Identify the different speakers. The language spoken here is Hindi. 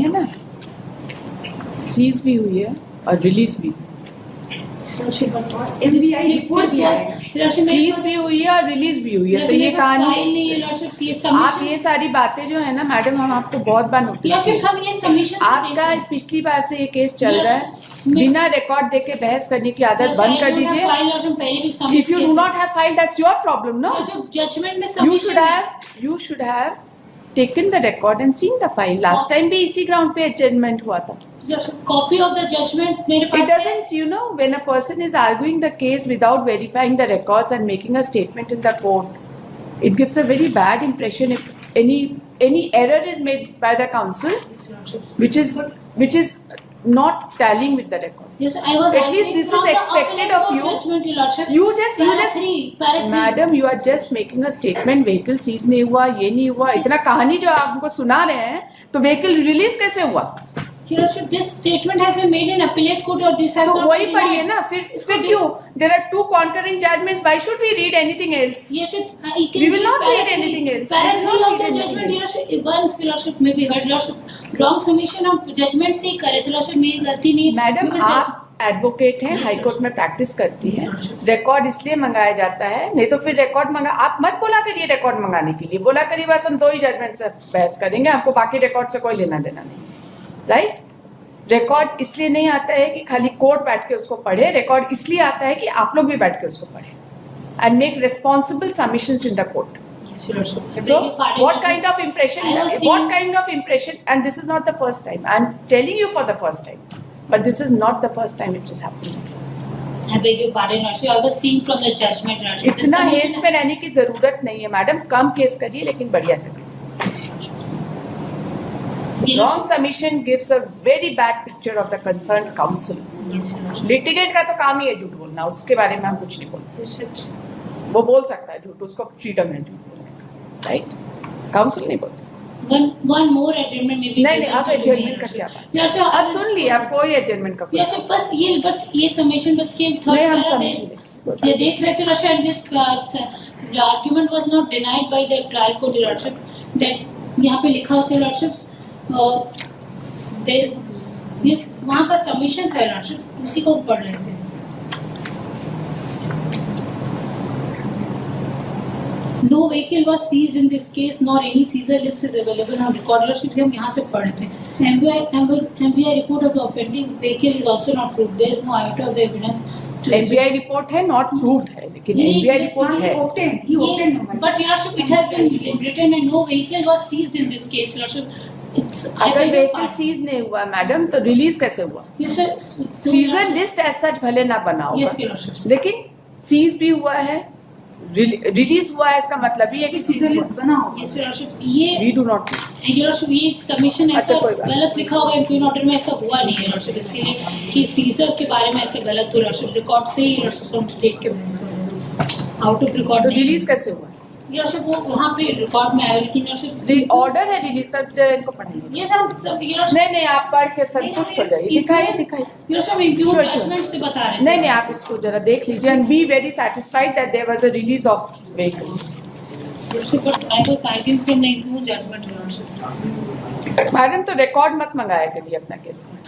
Speaker 1: है ना, सीज भी हुई है और रिलीज भी, सीज भी हुई है और रिलीज भी हुई है। तो ये कहानी, आप ये सारी बातें जो है ना मैडम, हम आपको बहुत बार नोटिस आपका पिछली बार से ये केस चल रहा है। बिना रिकॉर्ड देके बहस करने की आदत बंद कर दीजिए। If you do not have file, that's your problem, no. You should have taken the record and seen the file. Last time भी इसी ग्राउंड पे एडजमेंट हुआ था।
Speaker 2: Copy of the judgment मेरे पास
Speaker 1: It doesn't, you know, when a person is arguing the case without verifying the records and making a statement in the court, it gives a very bad impression if any error is made by the counsel, which is not tallying with the record.
Speaker 2: Yes, I was
Speaker 1: at least this is expected of you. You just, madam, you are just making a statement. Vehicle seize नहीं हुआ, ये नहीं हुआ, इतना कहानी जो आप हमको सुना रहे हैं, तो vehicle release कैसे हुआ?
Speaker 2: This statement has been made in appellate court or this has
Speaker 1: तो
Speaker 2: not
Speaker 1: वही
Speaker 2: been
Speaker 1: पढ़िए ना, फिर क्यों? There are two concurrent judgments. Why should we read anything else?
Speaker 2: Yes,
Speaker 1: we will not read anything else.
Speaker 2: Para 3 of the judgment, once Lordship may be heard, Lordship wrong submission of judgment से ही करे, तो Lordship मेरी गलती नहीं।
Speaker 1: मैडम आप एडवोकेट हैं, हाई कोर्ट में प्रैक्टिस करती हैं, रिकॉर्ड इसलिए मंगाया जाता है, नहीं तो फिर रिकॉर्ड मंगा, आप मत बोला करिए रिकॉर्ड मंगाने के लिए, बोला करिए बस हम 2 ही जजमेंट से बहस करेंगे, आपको बाकी रिकॉर्ड से कोई लेना देना नहीं, राइट? रिकॉर्ड इसलिए नहीं आता है कि खाली कोर्ट बैठ के उसको पढ़े, रिकॉर्ड इसलिए आता है कि आप लोग भी बैठ के उसको पढ़े and make responsible submissions in the court. So what kind of impression, and this is not the first time, I'm telling you for the first time, but this is not the first time it is happening.
Speaker 2: I beg your pardon, Lordship. I was seeing from the judgment, Lordship.
Speaker 1: इतना हेस्ट में रहने की जरूरत नहीं है मैडम, कम केस करिए लेकिन बढ़िया से करिए. Wrong submission gives a very bad picture of the concerned counsel. Litigate का तो काम ही है झूठ बोलना, उसके बारे में हम कुछ नहीं बोलते. वो बोल सकता है झूठ, उसको फ्रीडम है झूठ बोलने का, राइट? काउंसिल नहीं बोल सकता.
Speaker 2: One more adjournment maybe.
Speaker 1: नहीं, आप एडजमेंट का क्या बात? अब सुन लिया, आप कोई एडजमेंट का.
Speaker 2: Yes, बस ये सबमिशन बस के थर्ड पैरा ये देख रहे थे Lordship. This the argument was not denied by the trial court, Lordship. That यहाँ पे लिखा होता है Lordship. ये वहाँ का सबमिशन था Lordship, उसी को पढ़ रहे थे. No vehicle was seized in this case, nor any seizure list is available on record. Lordship, हम यहाँ से पढ़ रहे थे. MVI report of the offending vehicle is also not proved. There is no iota of the evidence.
Speaker 1: MVI report है, not proved है, लेकिन MVI report है.
Speaker 2: But Lordship, it has been written and no vehicle was seized in this case, Lordship.
Speaker 1: अगर वेहिकल सीज नहीं हुआ मैडम, तो रिलीज कैसे हुआ? सीजर लिस्ट एज सच भले ना बना होगा, लेकिन सीज भी हुआ है, रिलीज हुआ है, इसका मतलब ये है कि सीजर लिस्ट बना होगा. ये वी डू नॉट,
Speaker 2: ये सबमिशन ऐसा गलत लिखा होगा इम्प्यून ऑर्डर में, ऐसा हुआ नहीं है Lordship, इसलिए कि सीजर के बारे में ऐसे गलत हुआ Lordship. रिकॉर्ड से ही Lordship हम देख के आउट ऑफ रिकॉर्ड.
Speaker 1: तो रिलीज कैसे हुआ?
Speaker 2: Lordship वो वहाँ पे रिकॉर्ड में आया, लेकिन Lordship
Speaker 1: ऑर्डर है रिलीज का, इनको पढ़ाइए.
Speaker 2: ये सब
Speaker 1: नहीं, आप पढ़ के संतुष्ट हो जाइए. दिखाइए.
Speaker 2: Lordship इम्प्यून जजमेंट से बता रहे हैं.
Speaker 1: नहीं, आप इसको जरा देख लीजिए and be very satisfied that there was a release of vehicle.
Speaker 2: But I was arguing from the impugned judgment Lordship.
Speaker 1: Madam तो रिकॉर्ड मत मंगाया करिए अपना केस में.